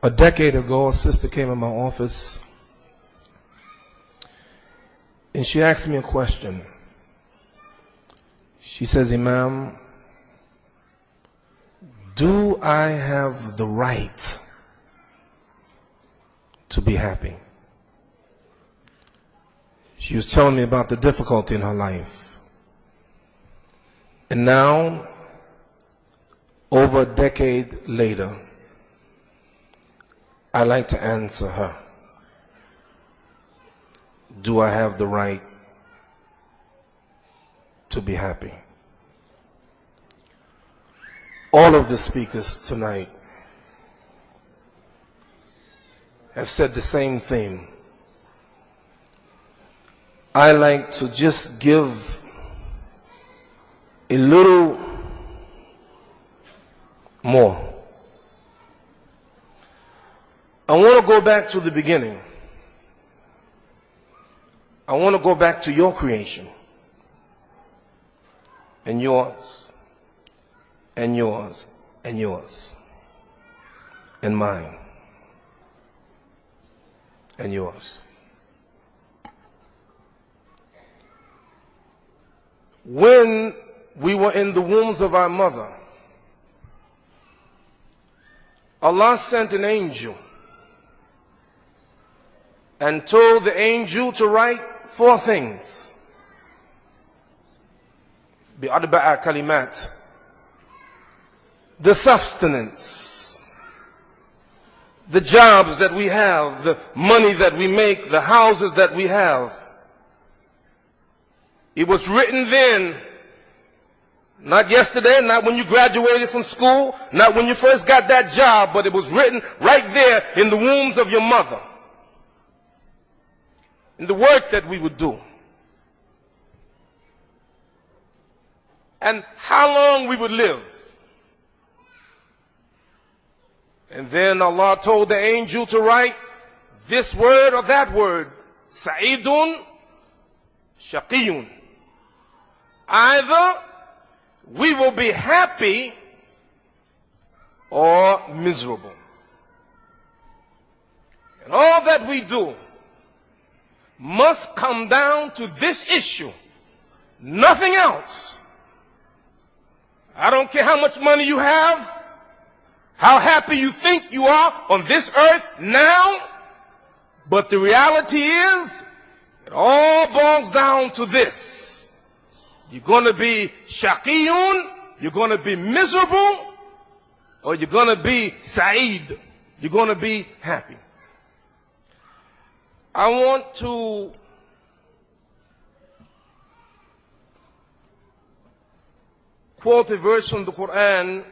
A decade ago, a sister came in my office and she asked me a question. She says, Imam, do I have the right to be happy? She was telling me about the difficulty in her life. And now, over a decade later, I like to answer her. Do I have the right to be happy? All of the speakers tonight have said the same thing. I like to just give a little more. I want to go back to the beginning. I want to go back to your creation, and yours, and yours, and yours, and mine, and yours. When we were in the wombs of our mother, Allah sent an angel and told the angel to write 4 things. بِأَرْبَعَ كَلِمَاتٍ. The sustenance, the jobs that we have, the money that we make, the houses that we have. It was written then, not yesterday, not when you graduated from school, not when you first got that job, but it was written right there in the wombs of your mother. In the work that we would do. And how long we would live. And then Allah told the angel to write this word or that word. Sa'idun, shaqiyun. Either we will be happy or miserable. And all that we do must come down to this issue. Nothing else. I don't care how much money you have, how happy you think you are on this earth now, but the reality is, it all boils down to this. You're going to be shaqiyun, you're going to be miserable, or you're going to be sa'id, you're going to be happy. I want to quote a verse from the Quran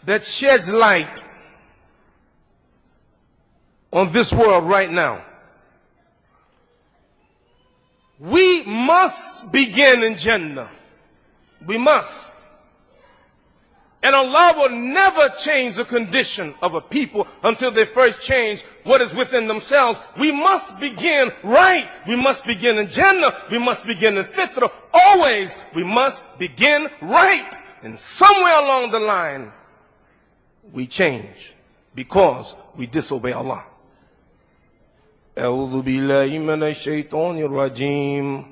that sheds light on this world right now. We must begin in Jannah. We must. And Allah will never change the condition of a people until they first change what is within themselves. We must begin right. We must begin in Jannah. We must begin in Fitra. Always, we must begin right. And somewhere along the line, we change because we disobey Allah. أعوذ بالله من الشيطان الرجيم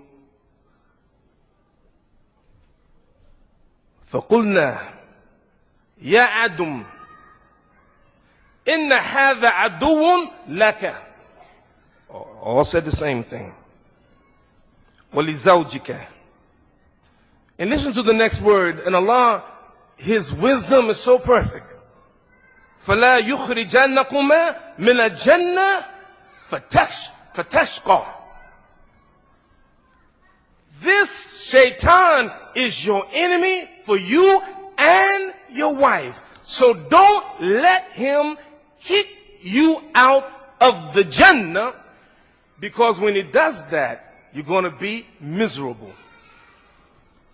فقلنا يا عدم إن هذا عدو لك. All said the same thing. وَلِزَوْجِكَ. And listen to the next word. And Allah, His wisdom is so perfect. فَلَا يُخْرِجَنَّكُمَا مِنَ الْجَنَّةِ فَتَشْقَى. This shaitan is your enemy for you and your wife. So don't let him kick you out of the Jannah, because when he does that, you're going to be miserable.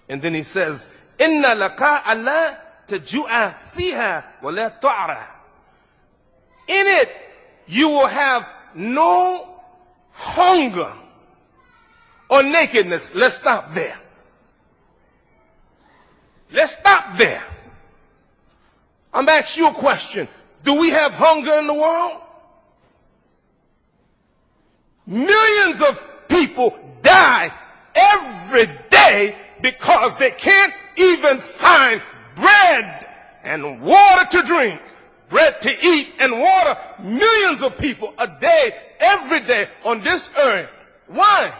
And then he says, إِنَّ لَكَ أَلَّا تَجُوعَ فِيهَا وَلَا تَعْرَى. In it, you will have no hunger or nakedness. Let's stop there. Let's stop there. I'm asking you a question. Do we have hunger in the world? Millions of people die every day because they can't even find bread and water to drink. Bread to eat and water. Millions of people a day, every day on this earth. Why?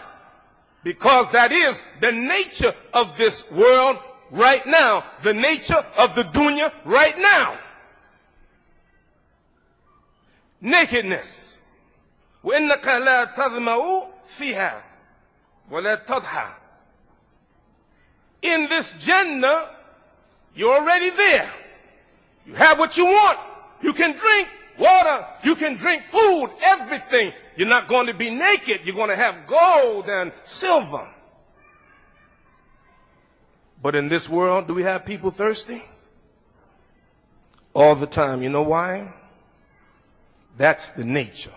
Because that is the nature of this world right now. The nature of the dunya right now. Nakedness. وَإِنَّكَ لَا تَظْمَأُ فِيهَا وَلَا تَضْحَى. In this Jannah, you're already there. You have what you want. You can drink water. You can drink food, everything. You're not going to be naked. You're going to have gold and silver. But in this world, do we have people thirsty? All the time. You know why? That's the nature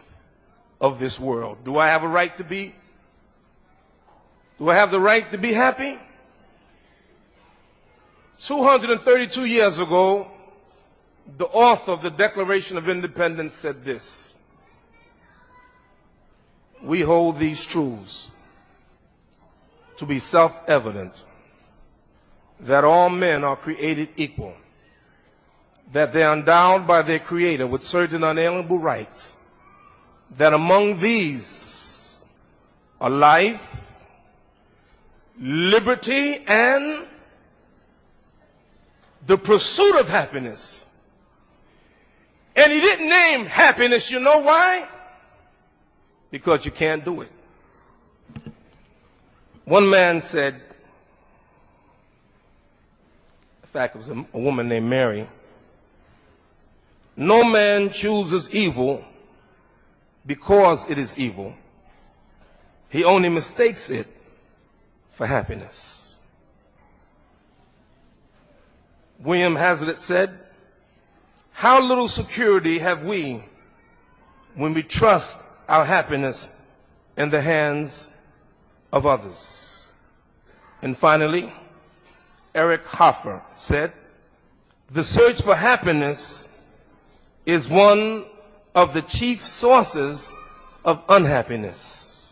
of this world. Do I have a right to be? Do I have the right to be happy? 232 years ago, the author of the Declaration of Independence said this: we hold these truths to be self-evident, that all men are created equal, that they are endowed by their Creator with certain unalienable rights, that among these are life, liberty, and the pursuit of happiness. And he didn't name happiness. You know why? Because you can't do it. One man said, in fact, it was a woman named Mary, no man chooses evil because it is evil. He only mistakes it for happiness. William Hazlitt said, how little security have we when we trust our happiness in the hands of others? And finally, Eric Hoffer said, the search for happiness is one of the chief sources of unhappiness.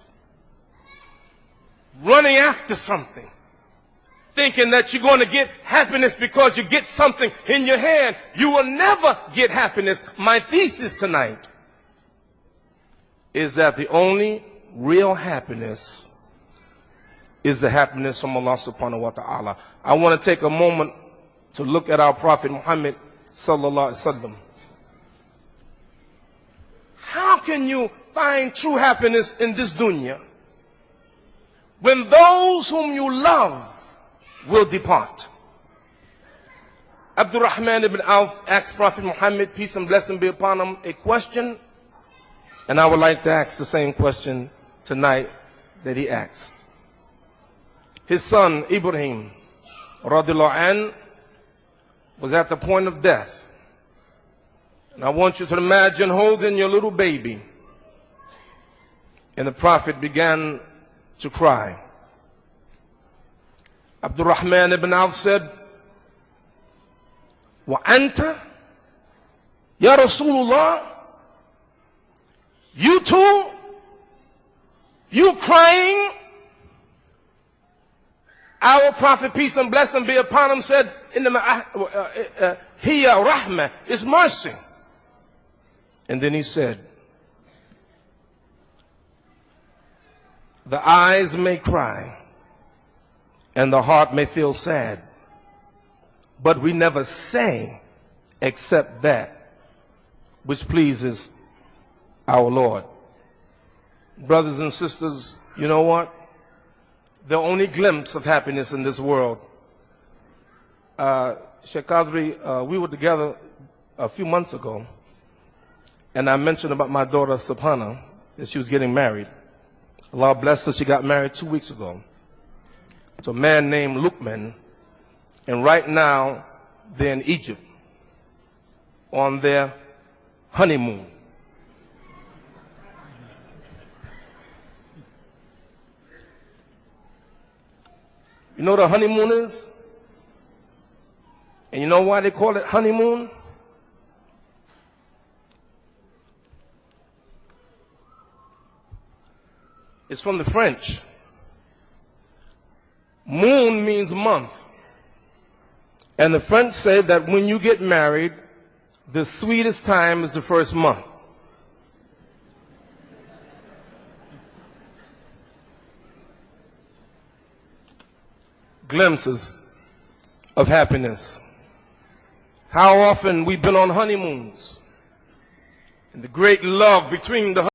Running after something, thinking that you're going to get happiness because you get something in your hand. You will never get happiness. My thesis tonight is that the only real happiness is the happiness from Allah subhanahu wa ta'ala. I want to take a moment to look at our Prophet Muhammad sallallahu alaihi wasallam. How can you find true happiness in this dunya when those whom you love will depart? Abdurrahman ibn Auf asked Prophet Muhammad, peace and blessing be upon him, a question, and I would like to ask the same question tonight that he asked. His son Ibrahim radiallahu anh was at the point of death. And I want you to imagine holding your little baby. And the Prophet began to cry. Abdurrahman ibn Auf said, Wa anta, Ya Rasulullah, you too? You crying? Our Prophet, peace and blessing be upon him, said, Hiya rahmah, is mercy. And then he said, the eyes may cry and the heart may feel sad, but we never say except that which pleases our Lord. Brothers and sisters, you know what? The only glimpse of happiness in this world. Sheikh Qadri, we were together a few months ago, and I mentioned about my daughter Subhana, that she was getting married. Allah bless her, she got married 2 weeks ago to a man named Luqman, and right now they're in Egypt on their honeymoon. You know what a honeymoon is? And you know why they call it honeymoon? It's from the French. Moon means month. And the French say that when you get married, the sweetest time is the first month. Glimpses of happiness. How often we've been on honeymoons. And the great love between the